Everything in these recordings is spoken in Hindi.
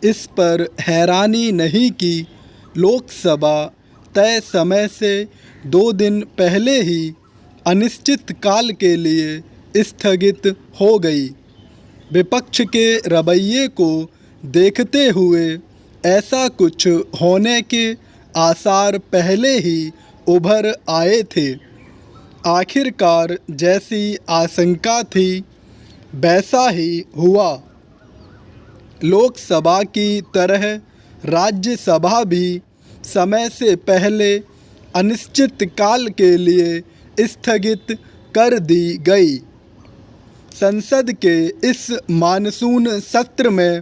इस पर हैरानी नहीं कि लोकसभा तय समय से 2 दिन पहले ही अनिश्चित काल के लिए स्थगित हो गई। विपक्ष के रवैये को देखते हुए ऐसा कुछ होने के आसार पहले ही उभर आए थे। आखिरकार जैसी आशंका थी वैसा ही हुआ। लोकसभा की तरह राज्यसभा भी समय से पहले अनिश्चित काल के लिए स्थगित कर दी गई। संसद के इस मानसून सत्र में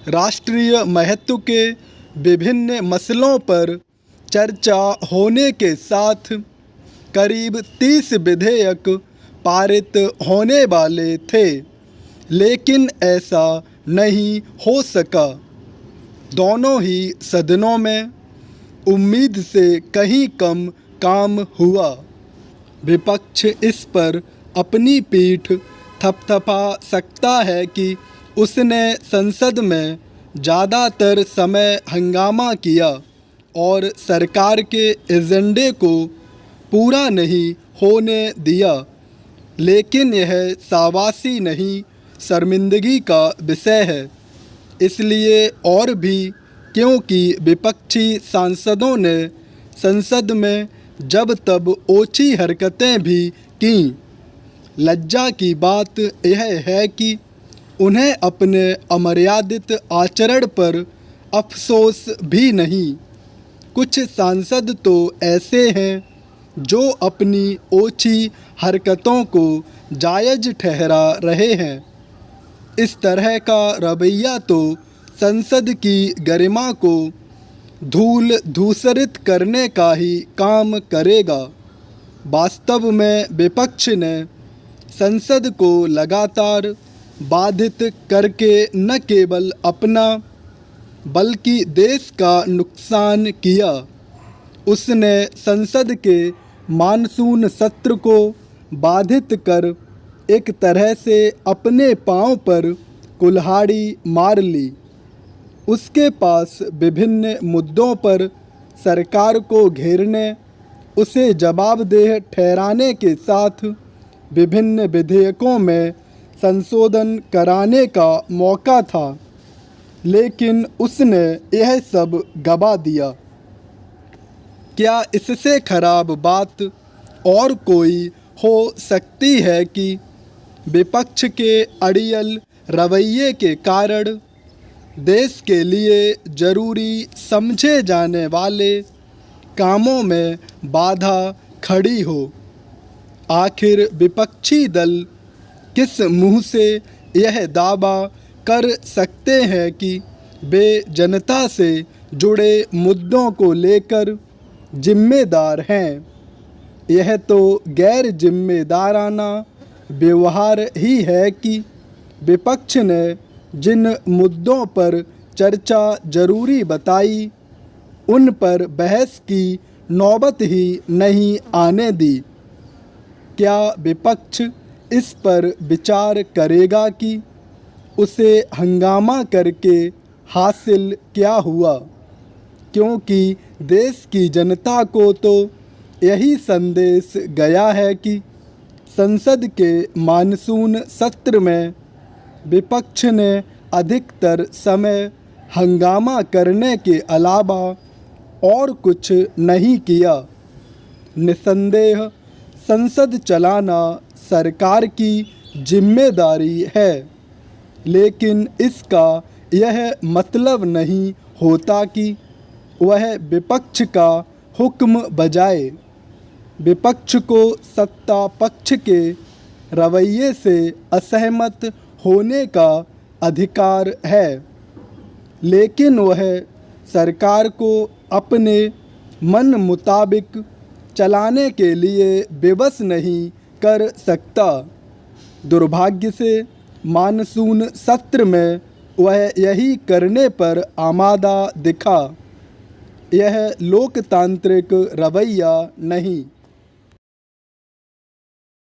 राष्ट्रीय महत्व के विभिन्न मसलों पर चर्चा होने के साथ करीब 30 विधेयक पारित होने वाले थे, लेकिन ऐसा नहीं हो सका। दोनों ही सदनों में उम्मीद से कहीं कम काम हुआ। विपक्ष इस पर अपनी पीठ थपथपा सकता है कि उसने संसद में ज़्यादातर समय हंगामा किया और सरकार के एजेंडे को पूरा नहीं होने दिया, लेकिन यह शाबाशी नहीं, शर्मिंदगी का विषय है। इसलिए और भी क्योंकि विपक्षी सांसदों ने संसद में जब तब ओछी हरकतें भी कीं। लज्जा की बात यह है कि उन्हें अपने अमर्यादित आचरण पर अफसोस भी नहीं। कुछ सांसद तो ऐसे हैं जो अपनी ओछी हरकतों को जायज़ ठहरा रहे हैं। इस तरह का रवैया तो संसद की गरिमा को धूल धूसरित करने का ही काम करेगा। वास्तव में विपक्ष ने संसद को लगातार बाधित करके न केवल अपना बल्कि देश का नुकसान किया। उसने संसद के मानसून सत्र को बाधित कर एक तरह से अपने पांव पर कुल्हाड़ी मार ली। उसके पास विभिन्न मुद्दों पर सरकार को घेरने, उसे जवाबदेह ठहराने के साथ विभिन्न विधेयकों में संशोधन कराने का मौका था, लेकिन उसने यह सब गवा दिया। क्या इससे खराब बात और कोई हो सकती है कि विपक्ष के अड़ियल रवैये के कारण देश के लिए जरूरी समझे जाने वाले कामों में बाधा खड़ी हो। आखिर विपक्षी दल किस मुंह से यह दावा कर सकते हैं कि वे जनता से जुड़े मुद्दों को लेकर जिम्मेदार हैं? यह तो गैर जिम्मेदाराना व्यवहार ही है कि विपक्ष ने जिन मुद्दों पर चर्चा जरूरी बताई, उन पर बहस की नौबत ही नहीं आने दी। क्या विपक्ष इस पर विचार करेगा कि उसे हंगामा करके हासिल क्या हुआ? क्योंकि देश की जनता को तो यही संदेश गया है कि संसद के मानसून सत्र में विपक्ष ने अधिकतर समय हंगामा करने के अलावा और कुछ नहीं किया। निसंदेह संसद चलाना सरकार की जिम्मेदारी है, लेकिन इसका यह मतलब नहीं होता कि वह विपक्ष का हुक्म बजाए। विपक्ष को सत्ता पक्ष के रवैये से असहमत होने का अधिकार है, लेकिन वह सरकार को अपने मन मुताबिक चलाने के लिए विवश नहीं कर सकता। दुर्भाग्य से मानसून सत्र में वह यही करने पर आमादा दिखा। यह लोकतांत्रिक रवैया नहीं।